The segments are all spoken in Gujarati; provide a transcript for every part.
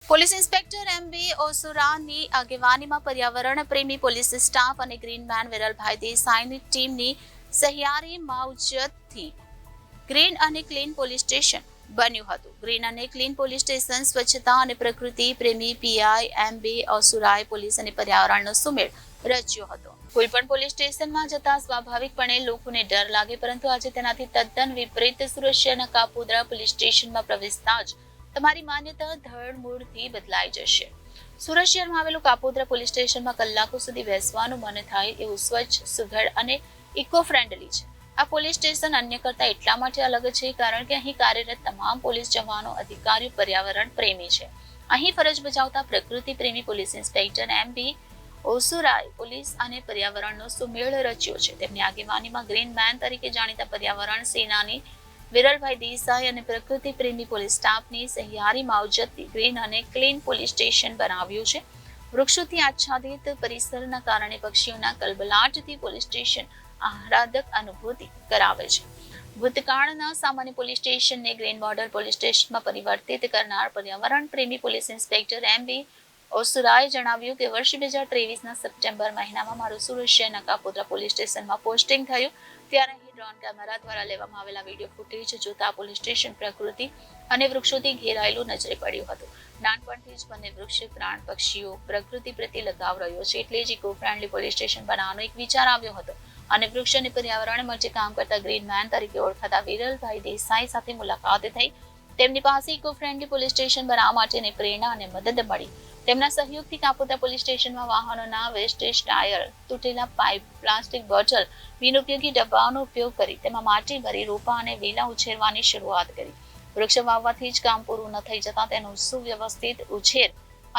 Police inspector એમ.બી. ઓસુરાની આગેવાનીમાં પર્યાવરણ પ્રેમી પોલીસ સ્ટાફ અને ગ્રીનમેન વિરલભાઈ દેસાઈની ટીમની સહિયારી માવજતથી ગ્રીન અને ક્લીન પોલીસ સ્ટેશન બન્યું હતું. ગ્રીન અને ક્લીન પોલીસ સ્ટેશન સ્વચ્છતા અને પ્રકૃતિ પ્રેમી પીઆઈ એમ.બી. ઓસુરાએ પોલીસ અને પર્યાવરણનો સુમેળ રચ્યો હતો. કોઈ પણ પોલીસ સ્ટેશનમાં જતા સ્વાભાવિકપણે લોકોને ડર લાગે, પરંતુ આજે તેનાથી તદ્દન વિપરીત સુરત શહેરના કાપોદ્રા પોલીસ સ્ટેશનમાં પ્રવેશતા જ તમારી માન્યતા ધડમૂળથી બદલાઈ જશે. સુરત શહેરમાં આવેલું કાપોદ્રા પોલીસ સ્ટેશનમાં કલાકો સુધી બેસવાનું મન થાય એવું સ્વચ્છ, સુઘડ અને ઇકો ફ્રેન્ડલી છે. આ પોલીસ સ્ટેશન અન્ય કરતા એટલા માટે અલગ છે કારણ કે અહીં કાર્યરત તમામ પોલીસ જવાનો, અધિકારીઓ પર્યાવરણ પ્રેમી છે. અહીં ફરજ બજાવતા પ્રકૃતિ પ્રેમી પોલીસ ઇન્સ્પેક્ટર એમ.બી. ઓસુરાએ પોલીસ અને પર્યાવરણનો સુમેળ રચ્યો છે. તેમની આગેવાનીમાં ગ્રીન મેન તરીકે જાણીતા પર્યાવરણ સેનાની વિરલભાઈ દેસાઈ અને પ્રકૃતિ પ્રેમી પોલીસ સ્ટાફની સહિયારી માવજતથી ગ્રીન અને ક્લીન પોલીસ સ્ટેશન બનાવ્યું છે. વૃક્ષોથી આચ્છાદિત પરિસરના કારણે પક્ષીઓના કલબલાટથી પોલીસ સ્ટેશન આહ્લાદક અનુભૂતિ કરાવે છે. ભૂતકાળના સામાન્ય પોલીસ સ્ટેશનને ગ્રીન બોર્ડર પોલીસ સ્ટેશનમાં પરિવર્તિત કરનાર પર્યાવરણ પ્રેમી પોલીસ ઇન્સ્પેક્ટર એમ.બી. ઓસુરાએ જણાવ્યું કે વર્ષ 2023ના સપ્ટેમ્બર મહિનામાં મારું સુરત શહેરના કાપોદ્રા પોલીસ સ્ટેશનમાં પોસ્ટિંગ થયું. ત્યારે અહીં ડ્રોન કેમેરા દ્વારા લેવામાં આવેલા વિડીયો ફૂટેજ જોતા પોલીસ સ્ટેશન પ્રકૃતિ અને વૃક્ષોથી ઘેરાયેલું નજરે પડ્યું હતું. નાનપણથી જ મને વૃક્ષ, પ્રાણ, પક્ષીઓ, પ્રકૃતિ પ્રત્યે લગાવ રહ્યો છે, એટલે જ ઇકો ફ્રેન્ડલી પોલીસ સ્ટેશન બનાવવાનો એક વિચાર આવ્યો હતો અને વૃક્ષ અને પર્યાવરણ માટે કામ કરતા ગ્રીન મેન તરીકે ઓળખાતા વિરલભાઈ દેસાઈ સાથે મુલાકાત થઈ. તેમની પાસે ઇકો ફ્રેન્ડલી પોલીસ સ્ટેશન બનાવવા માટેની પ્રેરણા અને મદદ મળી. તેમના સહયોગથી કાપોદ્રા પોલીસ સ્ટેશનમાં વાહનોના વેસ્ટેજ, ટાયર, તૂટેલા પાઇપ, પ્લાસ્ટિક બોટલ, બિનઉપયોગી ડબ્બાઓનો ઉપયોગ કરી તેમાં માટી ભરી રોપા અને વેલા ઉછેરવાની શરૂઆત કરી. વૃક્ષ વાવવાથી જ કામ પૂરું ન થઈ જતા તેનો સુવ્યવસ્થિત ઉછેર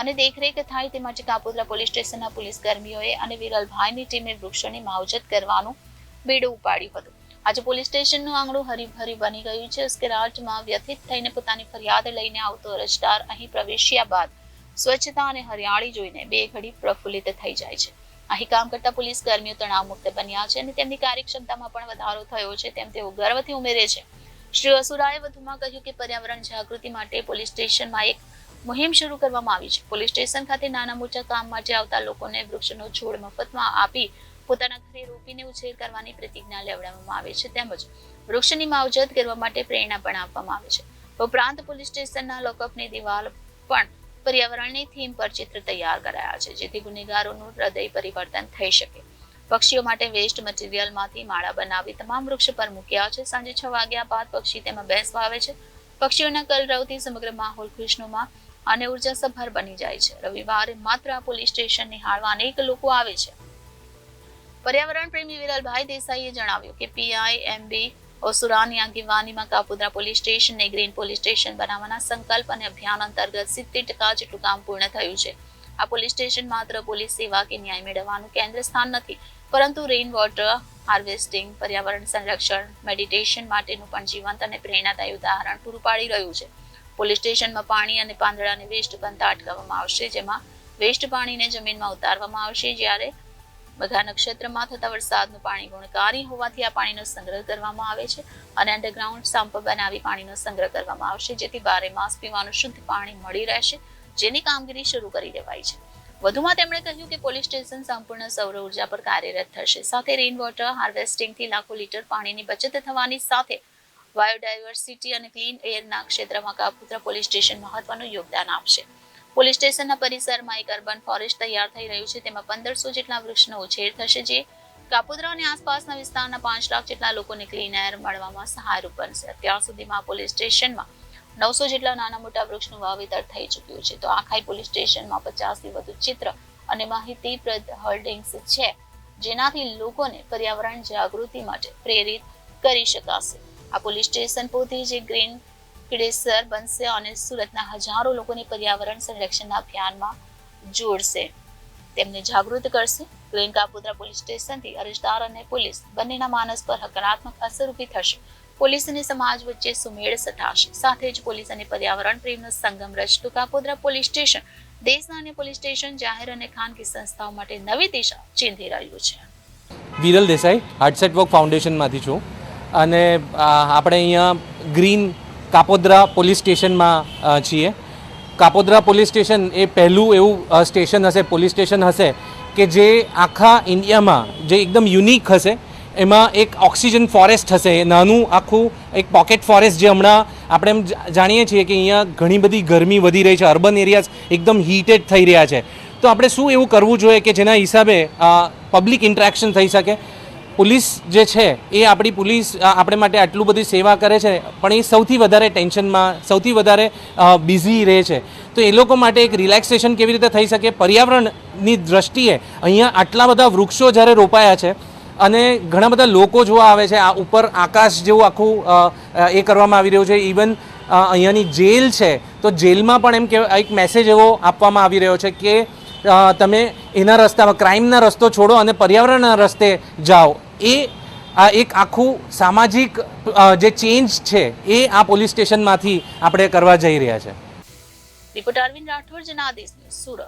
અને દેખરેખ થાય તે માટે કાપોદ્રા પોલીસ સ્ટેશનના પોલીસ કર્મીઓએ અને વિરલભાઈની ટીમે વૃક્ષોની માવજત કરવાનું બીડું ઉપાડ્યું હતું. આજે પોલીસ સ્ટેશનનું આંગણું હરીભરી બની ગયું છે. ઉશ્કેરાટમાં વ્યથિત થઈને પોતાની ફરિયાદ લઈને આવતો અરજદાર અહીં પ્રવેશ્યા બાદ સ્વચ્છતા અને હરિયાળી જોઈને બે ઘડી પ્રફુલ્લિત થઈ જાય છે. અહીં કામ કરતા પોલીસ કર્મીઓ તણાવમુક્ત બન્યા છે અને તેમની કાર્યક્ષમતામાં પણ વધારો થયો છે તેમ તેઓ ગર્વથી ઉમેરે છે. શ્રી ઓસુરાએ વધુમાં કહ્યું કે પર્યાવરણ જાગૃતિ માટે પોલીસ સ્ટેશનમાં એક મુહિમ શરૂ કરવામાં આવી છે. પોલીસ સ્ટેશન ખાતે નાના મોટા કામ માટે આવતા લોકોને વૃક્ષનો છોડ મફતમાં આપી પોતાના ઘરે રોપીને ઉછેર કરવાની પ્રતિજ્ઞા લેવડાવવામાં આવે છે. તેમજ વૃક્ષની માવજત કરવા માટે પ્રેરણા પણ આપવામાં આવે છે. ઉપરાંત પોલીસ સ્ટેશનના લોકઅપની દિવાલ પણ પર્યાવરણની થીમ પર ચિત્ર તૈયાર કરાયા છે, જેથી ગુનેગારોનું હૃદય પરિવર્તન થઈ શકે. પક્ષીઓ માટે વેસ્ટ મટીરિયલમાંથી માળા બનાવી તમામ વૃક્ષ પર મૂક્યા છે. સાંજે 6 વાગ્યા બાદ પક્ષી તેમાં બેસવા આવે છે. પક્ષીઓના કલરવથી સમગ્ર માહોલ ખુશનુમા અને ઉર્જાસભર બની જાય છે. રવિવારે માત્ર આ પોલીસ સ્ટેશન નિહાળવા અનેક લોકો આવે છે. પર્યાવરણ પ્રેમી વિરલભાઈ દેસાઈએ જણાવ્યું કે પીઆઈ એમ.બી. ઓસુરાની આગેવાનીમાં કાપોદ્રા પોલીસ સ્ટેશનને ગ્રીન પોલીસ સ્ટેશન બનાવવાના સંકલ્પ અને અભિયાન અંતર્ગત 70% જેટલું કામ પૂર્ણ થયું છે. આ પોલીસ સ્ટેશન માત્ર પોલીસ સેવા કે ન્યાય મેળવવાનું કેન્દ્ર સ્થાન નથી, પરંતુ રેઇન વોટર હાર્વેસ્ટિંગ, પર્યાવરણ સંરક્ષણ, મેડિટેશન માટેનું પણ જીવંત અને પ્રેરણાદાયી ઉદાહરણ પૂરું પાડી રહ્યું છે. પોલીસ સ્ટેશનમાં પાણી અને પાંદડાને વેસ્ટ બનતા અટકાવવામાં આવશે, જેમાં વેસ્ટ પાણીને જમીનમાં ઉતારવામાં આવશે. જ્યારે મઘા નક્ષત્રમાં થતા વરસાદનું પાણી ગુણકારી હોવાથી આ પાણીનો સંગ્રહ કરવામાં આવે છે અને અંડરગ્રાઉન્ડ સંપ બનાવી પાણીનો સંગ્રહ કરવામાં આવશે, જેથી 12 માસ પીવાનું શુદ્ધ પાણી મળી રહેશે, જેની કામગીરી શરૂ કરી દેવાઈ છે. વધુમાં તેમણે કહ્યું કે પોલીસ સ્ટેશન સંપૂર્ણ સૌર ઉર્જા પર કાર્યરત થશે. સાથે રેઇન વોટર હાર્વેસ્ટિંગથી લાખો લીટર પાણીની બચત થવાની સાથે બાયોડાયવર્સિટી અને ક્લીન એરના ક્ષેત્રમાં કાપોદ્રા પોલીસ સ્ટેશન મહત્વનું યોગદાન આપશે. પોલીસ સ્ટેશનના પરિસરમાં એક અર્બન ફોરેસ્ટ તૈયાર થઈ રહ્યું છે. તેમાં 1500 જેટલા વૃક્ષનો ઉછેર થશે, જે કાપોદ્રા અને આસપાસના વિસ્તારના 5 લાખ જેટલા લોકોને ક્લીન એર મળવામાં સહાયરૂપ બનશે. અત્યાર સુધીમાં પોલીસ સ્ટેશનમાં 900 જેટલા નાના મોટા વૃક્ષનું વાવેતર થઈ ચૂક્યું છે. તો આખાઈ પોલીસ સ્ટેશનમાં 50થી વધુ ચિત્ર અને માહિતીપ્રદ હોર્ડિંગ્સ છે, જેનાથી લોકોને પર્યાવરણ જાગૃતિ માટે પ્રેરિત કરી શકાશે. આ પોલીસ સ્ટેશન પોતે જ ગ્રીન કિડેસર બનશે અને સુરતના હજારો લોકોને પર્યાવરણ સંરક્ષણના અભિયાનમાં જોડશે, તેમને જાગૃત કરશે. ગ્રીન કાપોદ્રા પોલીસ સ્ટેશનથી અરજદાર અને પોલીસ બંનેના માનસ પર હકારાત્મક અસર ઊભી થશે. પોલીસ અને સમાજ વચ્ચે સુમેળ સધાશે. સાથે જ પોલીસ અને પર્યાવરણ પ્રેમનો સંગમ રચતું કાપોદ્રા પોલીસ સ્ટેશન દેશના અન્ય પોલીસ સ્ટેશન, જાહેર અને ખાનગી સંસ્થાઓ માટે નવી દિશા ચીંધી રહ્યું છે. વિરલ દેસાઈ હાર્ટસેટ વર્ક ફાઉન્ડેશનમાંથી છું અને આપણે અહીંયા ગ્રીન કાપોદ્રા પોલીસ સ્ટેશનમાં છીએ. કાપોદ્રા પોલીસ સ્ટેશન એ પહેલું એવું સ્ટેશન હશે, પોલીસ સ્ટેશન હશે કે જે આખા ઇન્ડિયામાં જે એકદમ યુનિક હશે. એમાં એક ઓક્સિજન ફોરેસ્ટ હશે, નાનું આખું એક પોકેટ ફોરેસ્ટ, જે હમણાં આપણે એમ જાણીએ છીએ કે અહીંયા ઘણી બધી ગરમી વધી રહી છે, અર્બન એરિયાઝ એકદમ હીટેડ થઈ રહ્યા છે. તો આપણે શું એવું કરવું જોઈએ કે જેના હિસાબે પબ્લિક ઇન્ટરેક્શન થઈ શકે. પોલીસ જે છે એ આપણી પોલીસ આપણે માટે આટલું બધી સેવા કરે છે, પણ એ સૌથી વધારે ટેન્શનમાં, સૌથી વધારે બિઝી રહે છે. તો એ લોકો માટે એક રિલેક્સેશન કેવી રીતે થઈ શકે, પર્યાવરણની દ્રષ્ટિએ અહીંયા આટલા બધા વૃક્ષો જ્યારે રોપાયા છે અને ઘણા બધા લોકો જોવા આવે છે, આ ઉપર આકાશ જેવું આખું એ કરવામાં આવી રહ્યું છે. ઇવન અહીંયાની જેલ છે, તો જેલમાં પણ એમ કે એક મેસેજ એવો આપવામાં આવી રહ્યો છે કે તમે એના રસ્તામાં, ક્રાઇમના રસ્તો છોડો અને પર્યાવરણના રસ્તે જાઓ. એ આ એક આખું સામાજિક જે ચેન્જ છે એ આ પોલીસ સ્ટેશનમાંથી આપણે કરવા જઈ રહ્યા છે. Reporter Arvind Rathod, Janadesh news, Surat.